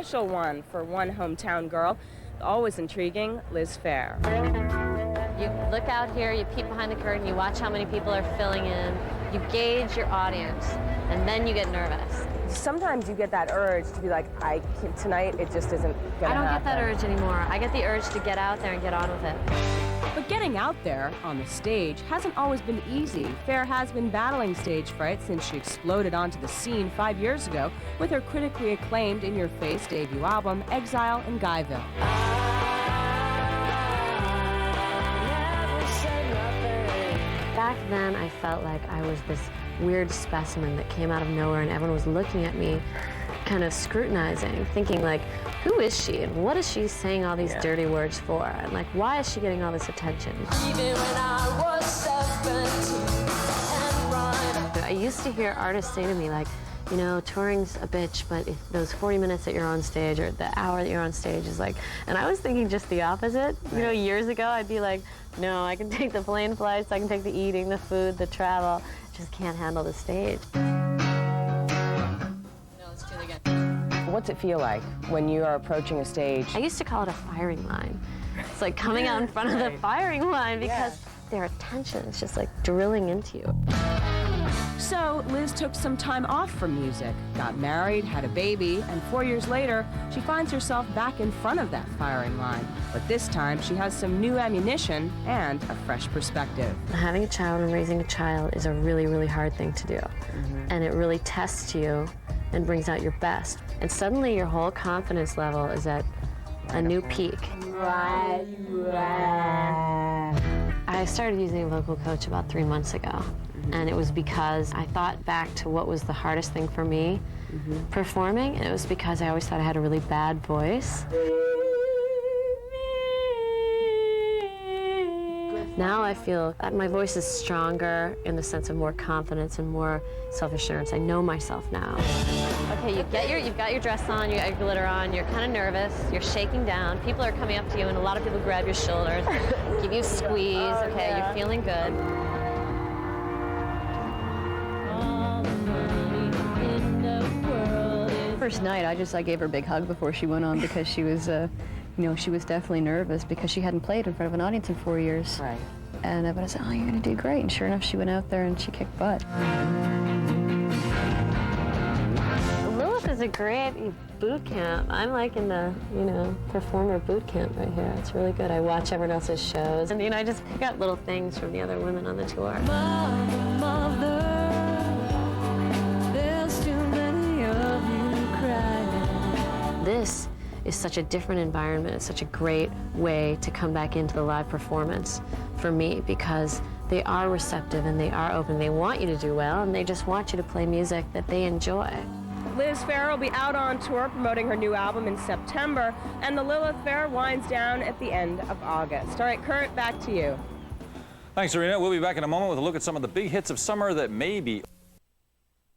special one for one hometown girl, the always intriguing Liz Fair. You look out here, you peek behind the curtain, you watch how many people are filling in, you gauge your audience, and then you get nervous. Sometimes you get that urge to be like, tonight it just isn't gonna happen. I don't get that urge anymore. I get the urge to get out there and get on with it. But getting out there on the stage hasn't always been easy. Phair has been battling stage fright since she exploded onto the scene 5 years ago with her critically acclaimed in-your-face debut album, Exile in Guyville. Back then, I felt like I was this weird specimen that came out of nowhere, and everyone was looking at me, kind of scrutinizing, thinking like, who is she, and what is she saying all these dirty words for, and like, why is she getting all this attention? Even when I was 17 and I used to hear artists say to me like, you know, touring's a bitch, but if those 40 minutes that you're on stage or the hour that you're on stage is like, and I was thinking just the opposite. You know, years ago, I'd be like, no, I can take the plane flights, I can take the eating, the food, the travel, just can't handle the stage. No, let's do it again. What's it feel like when you are approaching a stage? I used to call it a firing line. It's like coming out in front of the firing line because their attention is just like drilling into you. So Liz took some time off from music, got married, had a baby, and 4 years later, she finds herself back in front of that firing line. But this time, she has some new ammunition and a fresh perspective. Having a child and raising a child is a really, really hard thing to do. And it really tests you and brings out your best. And suddenly your whole confidence level is at a new peak. I started using a vocal coach about 3 months ago. And it was because I thought back to what was the hardest thing for me performing, and it was because I always thought I had a really bad voice. Now I feel that my voice is stronger in the sense of more confidence and more self-assurance. I know myself now. Okay, you've got your dress on, you got your glitter on, you're kind of nervous, you're shaking down, people are coming up to you, and a lot of people grab your shoulders, give you a squeeze, okay, you're feeling good. First night, I gave her a big hug before she went on because she was, you know, she was definitely nervous because she hadn't played in front of an audience in 4 years. Right. And but I said, oh, you're going to do great. And sure enough, she went out there and she kicked butt. Lilith is a great boot camp. I'm like in the, you know, performer boot camp right here. It's really good. I watch everyone else's shows. And, you know, I just pick out little things from the other women on the tour. Mother, there's too many of you crying. This is such a different environment. It's such a great way to come back into the live performance for me because they are receptive and they are open. They want you to do well and they just want you to play music that they enjoy. Liz Fair will be out on tour promoting her new album in September, and the Lilith Fair winds down at the end of August. All right, Kurt, back to you. Thanks, Serena. We'll be back in a moment with a look at some of the big hits of summer that may be